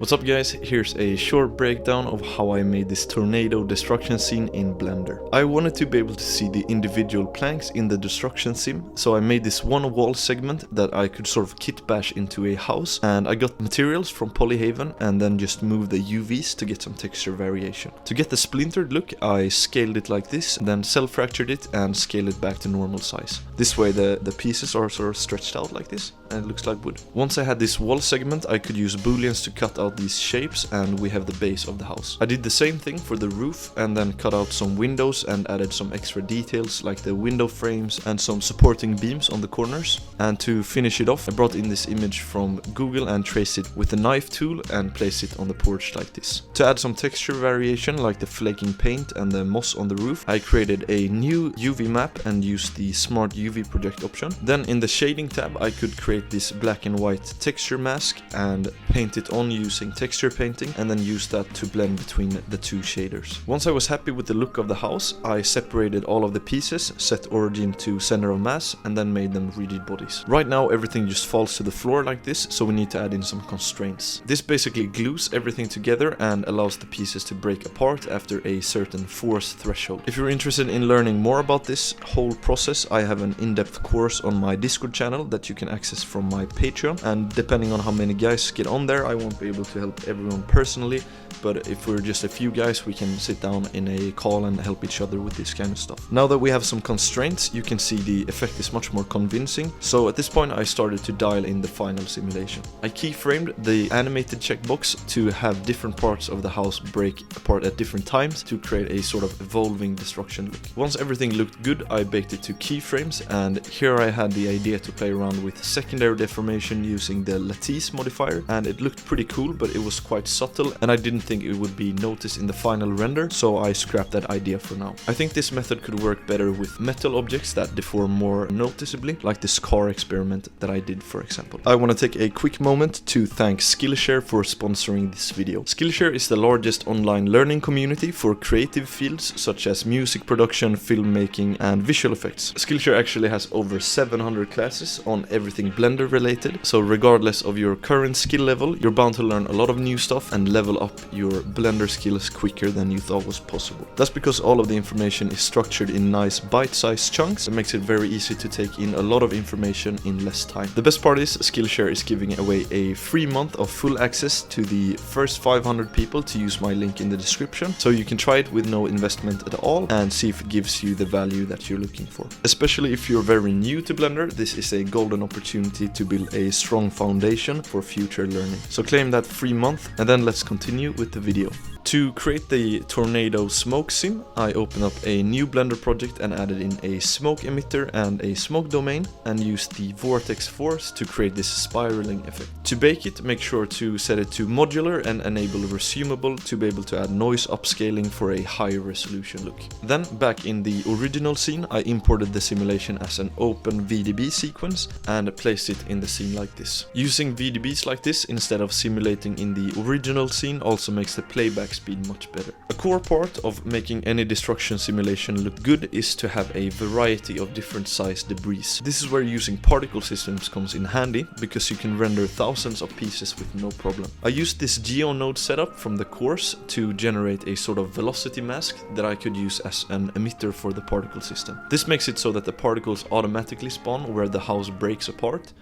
What's up guys, here's a short breakdown of how I made this tornado destruction scene in Blender. I wanted to be able to see the individual planks in the destruction sim, so I made this one wall segment that I could sort of kit bash into a house, and I got materials from Polyhaven and then just moved the UVs to get some texture variation. To get the splintered look, I scaled it like this, then self-fractured it and scaled it back to normal size. This way the pieces are sort of stretched out like this, and it looks like wood. Once I had this wall segment, I could use booleans to cut out these shapes, and we have the base of the house. I did the same thing for the roof and then cut out some windows and added some extra details like the window frames and some supporting beams on the corners. And to finish it off, I brought in this image from Google and traced it with the knife tool and placed it on the porch like this. To add some texture variation like the flaking paint and the moss on the roof, I created a new UV map and used the Smart UV Project option. Then in the shading tab I could create this black and white texture mask and paint it on using texture painting, and then use that to blend between the two shaders. Once I was happy with the look of the house, I separated all of the pieces, set origin to center of mass, and then made them rigid bodies. Right now everything just falls to the floor like this, so we need to add in some constraints. This basically glues everything together and allows the pieces to break apart after a certain force threshold. If you're interested in learning more about this whole process, I have an in-depth course on my Discord channel that you can access from my Patreon, and depending on how many guys get on there, I won't be able to help everyone personally, but if we're just a few guys, we can sit down in a call and help each other with this kind of stuff. Now that we have some constraints, you can see the effect is much more convincing, so at this point I started to dial in the final simulation. I keyframed the animated checkbox to have different parts of the house break apart at different times to create a sort of evolving destruction look. Once everything looked good, I baked it to keyframes, and here I had the idea to play around with secondary deformation using the lattice modifier, and it looked pretty cool, but it was quite subtle and I didn't think it would be noticed in the final render, so I scrapped that idea for now. I think this method could work better with metal objects that deform more noticeably, like this car experiment that I did, for example. I want to take a quick moment to thank Skillshare for sponsoring this video. Skillshare is the largest online learning community for creative fields such as music production, filmmaking and visual effects. Skillshare actually has over 700 classes on everything Blender related, so regardless of your current skill level, you're bound to learn a lot of new stuff and level up your Blender skills quicker than you thought was possible. That's because all of the information is structured in nice bite-sized chunks. It makes it very easy to take in a lot of information in less time. The best part is Skillshare is giving away a free month of full access to the first 500 people to use my link in the description, so you can try it with no investment at all and see if it gives you the value that you're looking for. Especially if you're very new to Blender, this is a golden opportunity to build a strong foundation for future learning. So claim that free month, and then let's continue with the video. To create the tornado smoke sim, I opened up a new Blender project and added in a smoke emitter and a smoke domain, and used the vortex force to create this spiraling effect. To bake it, make sure to set it to modular and enable resumable to be able to add noise upscaling for a higher resolution look. Then back in the original scene, I imported the simulation as an open VDB sequence and placed it in the scene like this. Using VDBs like this instead of simulating in the original scene also makes the playback speed much better. A core part of making any destruction simulation look good is to have a variety of different sized debris. This is where using particle systems comes in handy, because you can render thousands of pieces with no problem. I used this GeoNode setup from the course to generate a sort of velocity mask that I could use as an emitter for the particle system. This makes it so that the particles automatically spawn where the house breaks apart,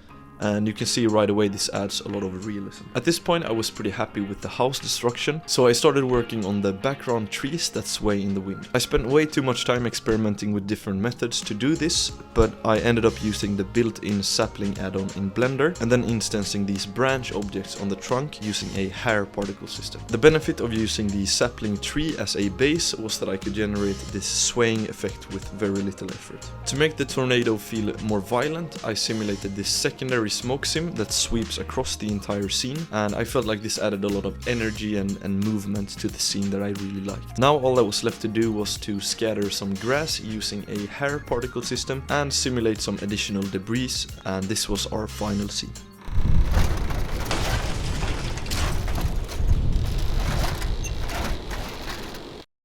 and you can see right away this adds a lot of realism. At this point I was pretty happy with the house destruction, so I started working on the background trees that sway in the wind. I spent way too much time experimenting with different methods to do this, but I ended up using the built-in sapling add-on in Blender and then instancing these branch objects on the trunk using a hair particle system. The benefit of using the sapling tree as a base was that I could generate this swaying effect with very little effort. To make the tornado feel more violent, I simulated this secondary smoke sim that sweeps across the entire scene, and I felt like this added a lot of energy and movement to the scene that I really liked. Now all that was left to do was to scatter some grass using a hair particle system and simulate some additional debris, and this was our final scene.